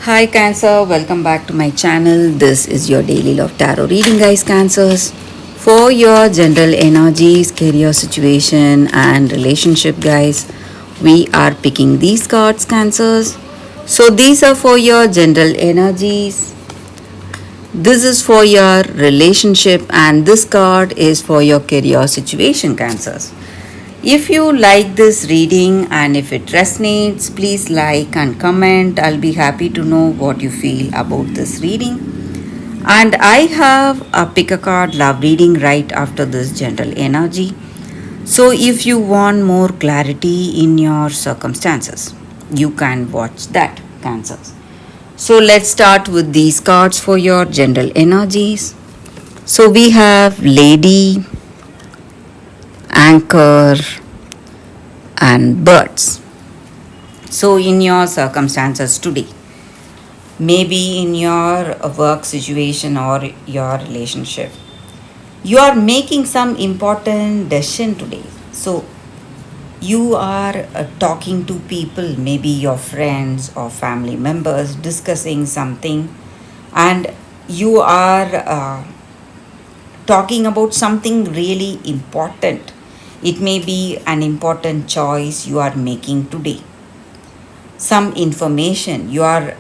Hi Cancer, welcome back to my channel. This is your daily love tarot reading, guys. Cancers, for your general energies, career situation, and relationship, guys. We are picking these cards, Cancers. So these are for your general energies. This is for your relationship, and this card is for your career situation, Cancers. If you like this reading and if it resonates, please like and comment. I'll be happy to know what you feel about this reading. And I have a pick a card love reading right after this general energy. So if you want more clarity in your circumstances, you can watch that, Cancers. So let's start with these cards for your general energies. So we have Lady, Anchor, and Birds. So, in your circumstances today, maybe in your work situation or your relationship, you are making some important decision today. So, you are talking to people, maybe your friends or family members, discussing something, and you are talking about something really important. It may be an important choice you are making today. Some information you are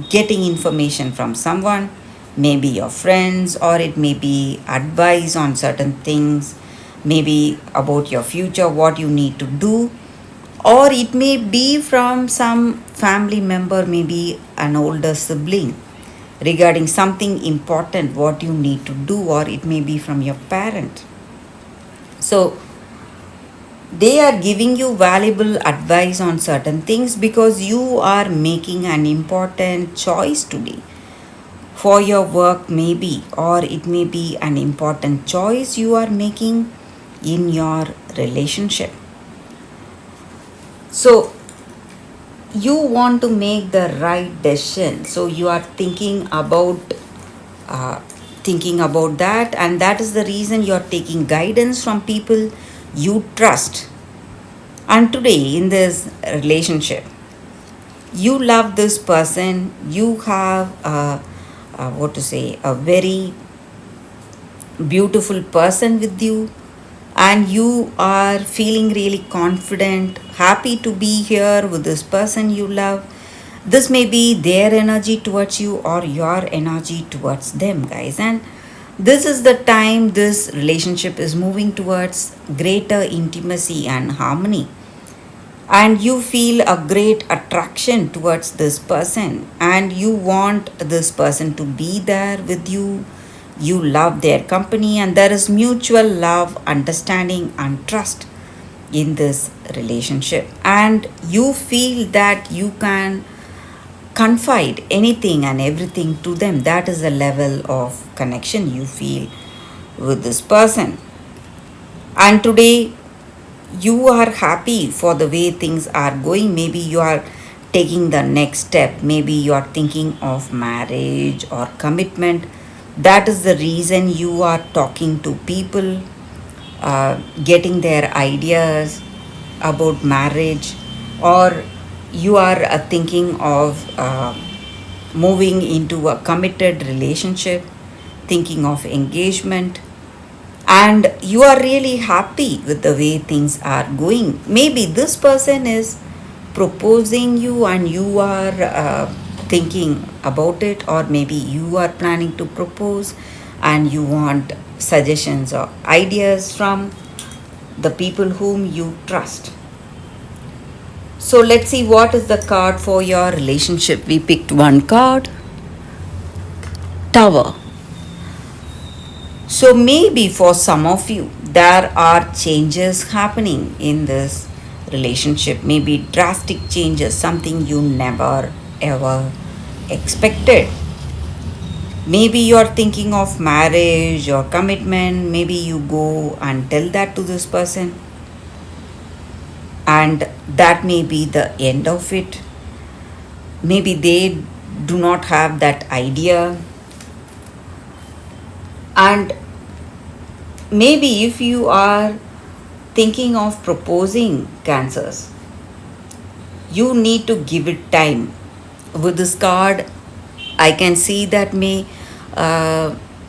getting information from someone, maybe your friends, or it may be advice on certain things, maybe about your future, what you need to do, or it may be from some family member, maybe an older sibling regarding something important what you need to do, or it may be from your parent. So they are giving you valuable advice on certain things because you are making an important choice today for your work, maybe, or it may be an important choice you are making in your relationship. So you want to make the right decision, so you are uh, thinking about that, and that is the reason you are taking guidance from people you trust. And today in this relationship, you love this person, you have what to say, a very beautiful person with you, and you are feeling really confident, happy to be here with this person you love. This may be their energy towards you or your energy towards them, guys. And this is the time this relationship is moving towards greater intimacy and harmony, and you feel a great attraction towards this person, and you want this person to be there with you. You love their company, and there is mutual love, understanding, and trust in this relationship, and you feel that you can confide anything and everything to them. That is the level of connection you feel with this person. And today you are happy for the way things are going. Maybe you are taking the next step, maybe you are thinking of marriage or commitment. That is the reason you are talking to people, getting their ideas about marriage, or you are thinking of moving into a committed relationship, thinking of engagement, and you are really happy with the way things are going. Maybe this person is proposing you and you are thinking about it, or maybe you are planning to propose and you want suggestions or ideas from the people whom you trust. So let's see what is the card for your relationship. We picked one card, Tower. So maybe for some of you, there are changes happening in this relationship, maybe drastic changes, something you never ever expected. Maybe you're thinking of marriage or commitment, maybe you go and tell that to this person, and that may be the end of it. Maybe they do not have that idea, and maybe if you are thinking of proposing, Cancers, you need to give it time. With this card, I can see that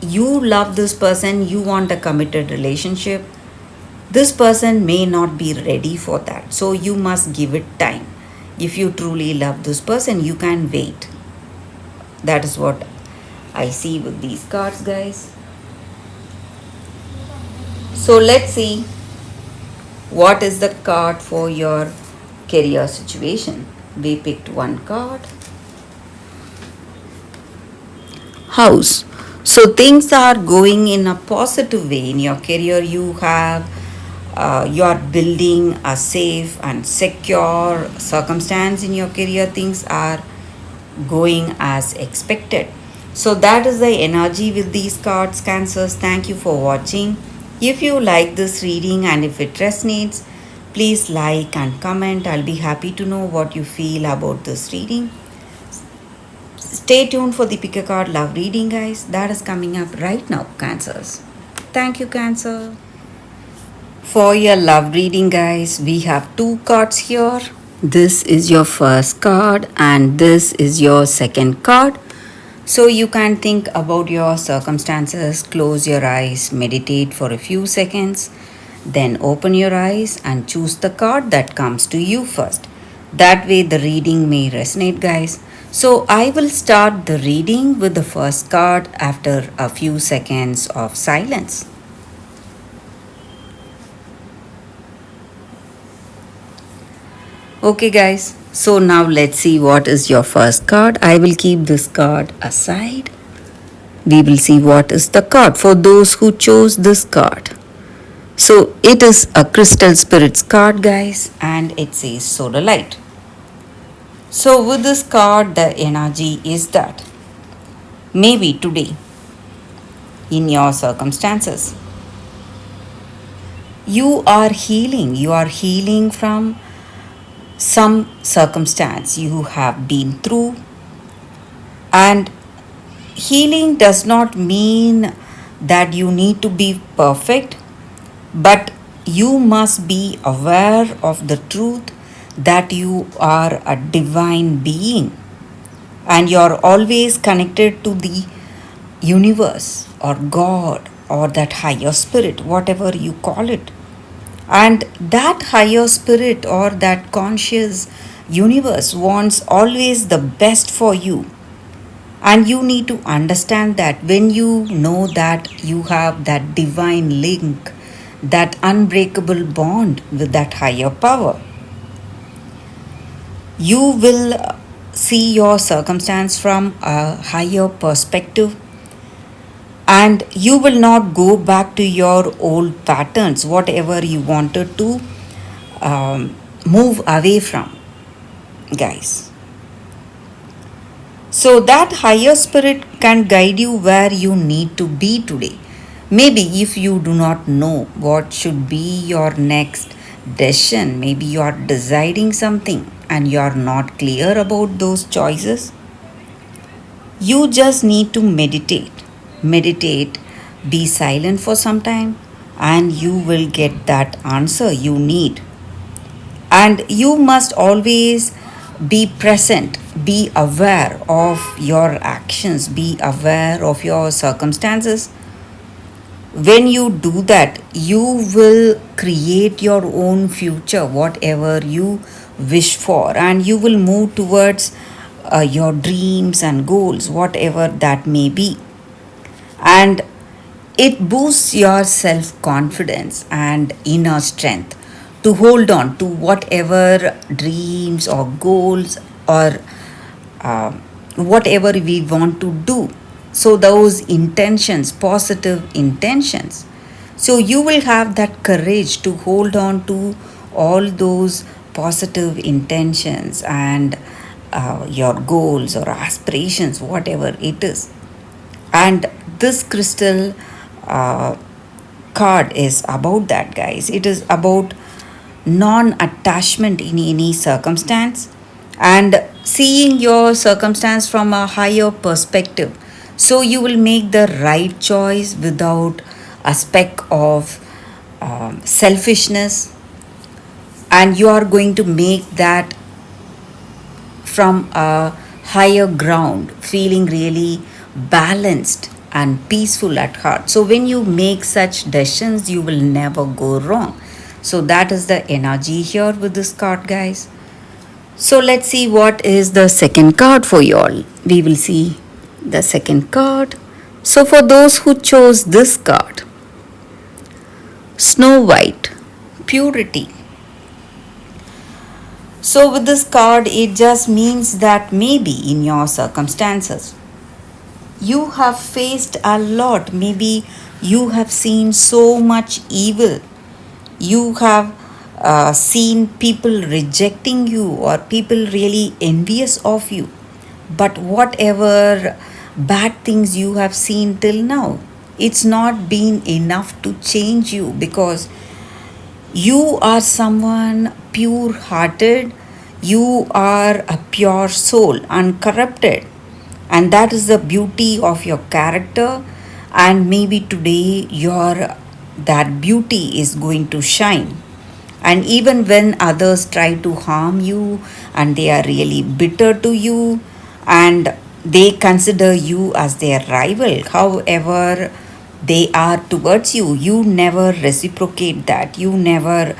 you love this person, you want a committed relationship. This person may not be ready for that, so you must give it time. If you truly love this person, you can wait. That is what I see with these cards, guys. So let's see what is the card for your career situation. We picked one card. House. So things are going in a positive way in your career. You are building a safe and secure circumstance in your career. Things are going as expected. So that is the energy with these cards, Cancers. Thank you for watching. If you like this reading and if it resonates, please like and comment. I'll be happy to know what you feel about this reading. Stay tuned for the pick a card love reading, guys. That is coming up right now, Cancers. Thank you, Cancer. For your love reading, guys, we have two cards here. This is your first card and this is your second card. So you can think about your circumstances, close your eyes, meditate for a few seconds, then open your eyes and choose the card that comes to you first. That way the reading may resonate, guys. So I will start the reading with the first card after a few seconds of silence. Okay, guys, so now let's see what is your first card. I will keep this card aside. We will see what is the card for those who chose this card. So it is a Crystal Spirits card, guys, and it says Solar Light. So with this card, the energy is that maybe today in your circumstances, you are healing from some circumstance you have been through. And healing does not mean that you need to be perfect, but you must be aware of the truth that you are a divine being and you're always connected to the universe or God or that higher spirit, whatever you call it. And that higher spirit or that conscious universe wants always the best for you. And you need to understand that when you know that you have that divine link, that unbreakable bond with that higher power, you will see your circumstance from a higher perspective and you will not go back to your old patterns, whatever you wanted to move away from, guys. So that higher spirit can guide you where you need to be today. Maybe if you do not know what should be your next decision, maybe you are deciding something and you are not clear about those choices, you just need to meditate, be silent for some time, and you will get that answer you need. And you must always be present, be aware of your actions, be aware of your circumstances. When you do that, you will create your own future, whatever you wish for, and you will move towards your dreams and goals, whatever that may be. And it boosts your self confidence and inner strength to hold on to whatever dreams or goals or uh, whatever we want to do. So, those intentions, positive intentions. So, you will have that courage to hold on to all those positive intentions and your goals or aspirations, whatever it is. And this crystal uh, card is about that, guys. It is about non attachment in any circumstance and seeing your circumstance from a higher perspective. So you will make the right choice without a speck of selfishness, and you are going to make that from a higher ground, feeling really balanced and peaceful at heart. So when you make such decisions, you will never go wrong. So that is the energy here with this card, guys. So let's see what is the second card for you all. We will see the second card. So for those who chose this card, Snow White, purity. So with this card, it just means that maybe in your circumstances, you have faced a lot. Maybe you have seen so much evil. You have seen people rejecting you or people really envious of you. But whatever bad things you have seen till now, it's not been enough to change you, because you are someone pure hearted, you are a pure soul, uncorrupted, and that is the beauty of your character. And maybe today your that beauty is going to shine. And even when others try to harm you and they are really bitter to you and they consider you as their rival, however they are towards you, you never reciprocate that. You never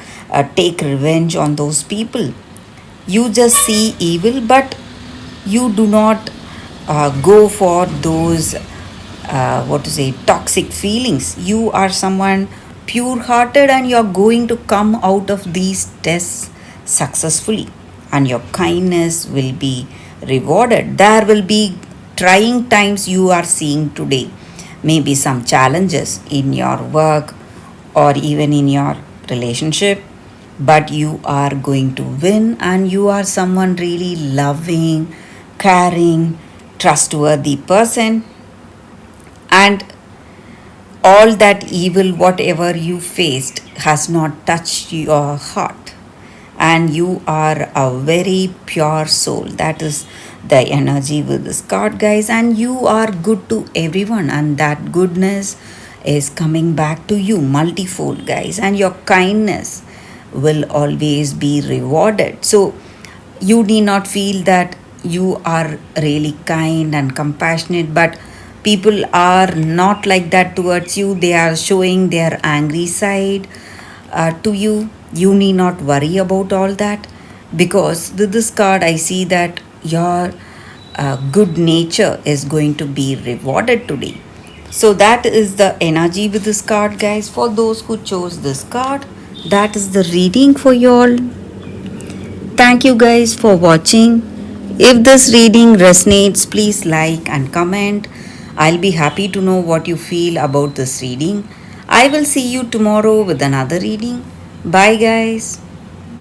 take revenge on those people. You just see evil, but you do not go for those what to say toxic feelings. You are someone pure hearted and you're going to come out of these tests successfully, and your kindness will be rewarded. There will be trying times you are seeing today, maybe some challenges in your work or even in your relationship, but you are going to win, and you are someone really loving, caring, trustworthy person. And all that evil, whatever you faced, has not touched your heart. And you are a very pure soul. That is the energy with this card, guys. And you are good to everyone, and that goodness is coming back to you multifold, guys. And your kindness will always be rewarded. So you need not feel that you are really kind and compassionate, but people are not like that towards you. They are showing their angry side to you. You need not worry about all that, because with this card I see that your good nature is going to be rewarded today. So that is the energy with this card, guys. For those who chose this card, that is the reading for you all. Thank you guys for watching. If this reading resonates, please like and comment. I'll be happy to know what you feel about this reading. I will see you tomorrow with another reading. Bye, guys.